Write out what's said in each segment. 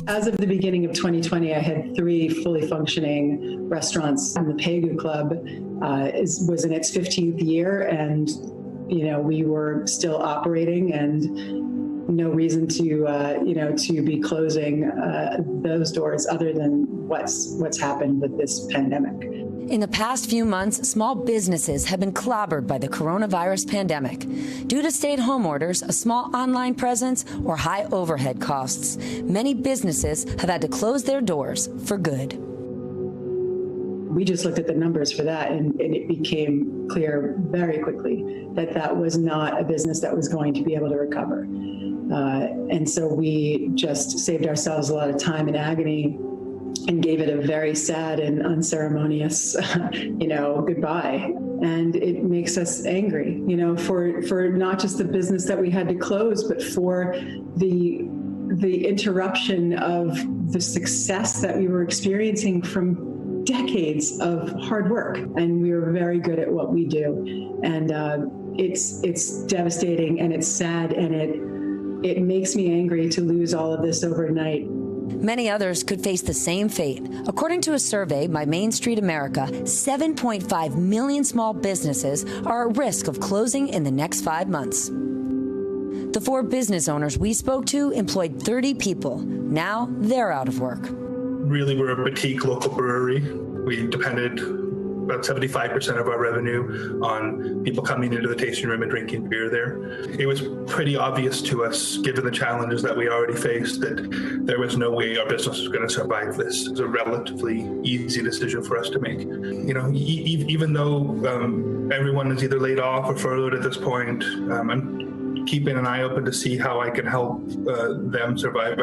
As of the beginning of 2020, I had 3 fully functioning restaurants, and the Pegu Club was in its 15th year, and we were still operating, and no reason to be closing those doors other than what's happened with this pandemic. In the past few months, small businesses have been clobbered by the coronavirus pandemic. Due to stay-at-home orders, a small online presence, or high overhead costs, many businesses have had to close their doors for good. We just looked at the numbers for that, and it became clear very quickly that was not a business that was going to be able to recover. And so we just saved ourselves a lot of time and agony and gave it a very sad and unceremonious, goodbye. And it makes us angry, for not just the business that we had to close, but for the interruption of the success that we were experiencing from decades of hard work. And we were very good at what we do. And it's devastating, and it's sad, and it makes me angry to lose all of this overnight. Many others could face the same fate. According to a survey by Main Street America, 7.5 million small businesses are at risk of closing in the next 5 months. The 4 business owners we spoke to employed 30 people. Now they're out of work. Really, we're a boutique local brewery. We depended about 75% of our revenue on people coming into the tasting room and drinking beer there. It was pretty obvious to us, given the challenges that we already faced, that there was no way our business was going to survive this. It was a relatively easy decision for us to make. Even though everyone is either laid off or furloughed at this point, I'm keeping an eye open to see how I can help them survive.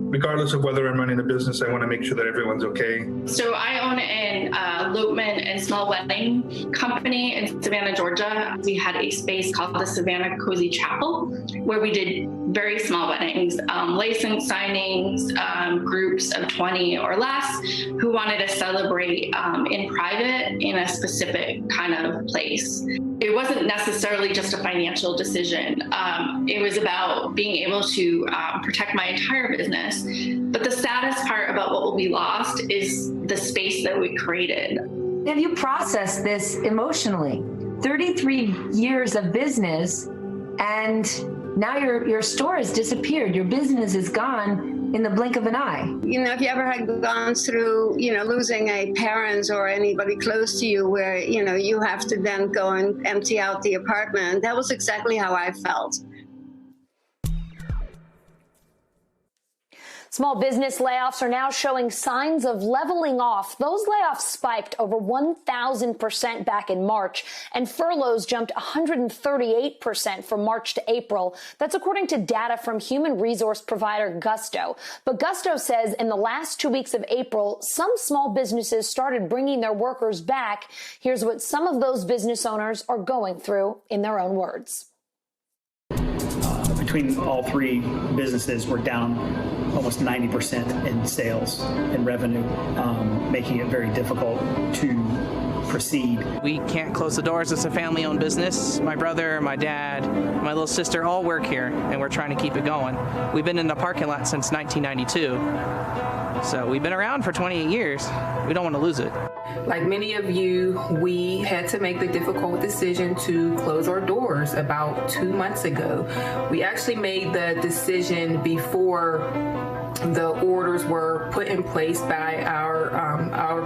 Regardless of whether I'm running a business, I want to make sure that everyone's okay. So I own an elopement and small wedding company in Savannah, Georgia. We had a space called the Savannah Cozy Chapel, where we did very small weddings, license signings, groups of 20 or less who wanted to celebrate in private in a specific kind of place. It wasn't necessarily just a financial decision. It was about being able to protect my entire business. But the saddest part about what will be lost is the space that we created. Have you processed this emotionally? 33 years of business, and now your store has disappeared. Your business is gone in the blink of an eye. If you ever had gone through, losing a parent or anybody close to you where, you have to then go and empty out the apartment, that was exactly how I felt. Small business layoffs are now showing signs of leveling off. Those layoffs spiked over 1,000% back in March, and furloughs jumped 138% from March to April. That's according to data from human resource provider Gusto. But Gusto says in the last 2 weeks of April, some small businesses started bringing their workers back. Here's what some of those business owners are going through in their own words. Between all 3 businesses, we're down almost 90% in sales and revenue, making it very difficult to proceed. We can't close the doors. It's a family-owned business. My brother, my dad, my little sister all work here, and we're trying to keep it going. We've been in the parking lot since 1992, so we've been around for 28 years. We don't want to lose it. Like many of you, we had to make the difficult decision to close our doors about 2 months ago. We actually made the decision before the orders were put in place by our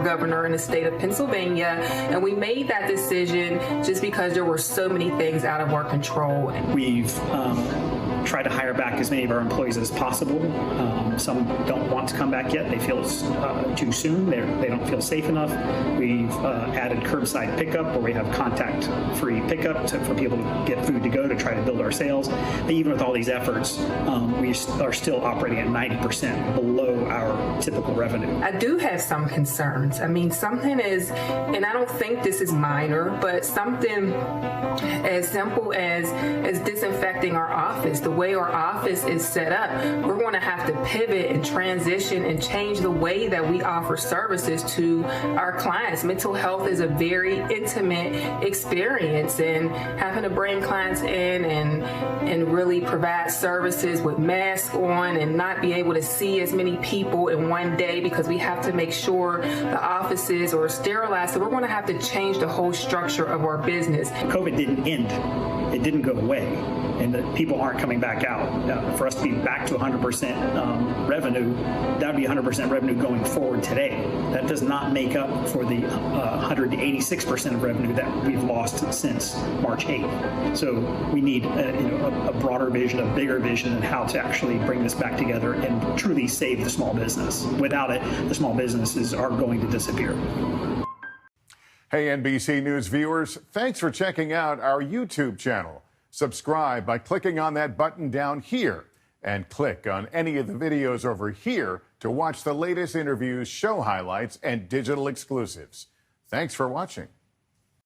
governor in the state of Pennsylvania, and we made that decision just because there were so many things out of our control. We've tried to hire back as many of our employees as possible. Some don't want to come back yet. They feel it's too soon. They don't feel safe enough. We've added curbside pickup, where we have contact-free pickup for people to get food to go to try to build our sales. But even with all these efforts, we are still operating at 90% below our typical revenue. I do have some concerns. I mean, something is, and I don't think this is minor, but something as simple as disinfecting our office. The the way our office is set up, we're going to have to pivot and transition and change the way that we offer services to our clients. Mental health is a very intimate experience, and having to bring clients in and really provide services with masks on and not be able to see as many people in one day because we have to make sure the offices are sterilized. So we're going to have to change the whole structure of our business. COVID didn't end. It didn't go away, and that people aren't coming back out. For us to be back to 100% revenue, that would be 100% revenue going forward today. That does not make up for the 186% of revenue that we've lost since March 8th. So we need a broader vision, a bigger vision, on how to actually bring this back together and truly save the small business. Without it, the small businesses are going to disappear. Hey, NBC News viewers, thanks for checking out our YouTube channel. Subscribe by clicking on that button down here and click on any of the videos over here to watch the latest interviews, show highlights, and digital exclusives. Thanks for watching.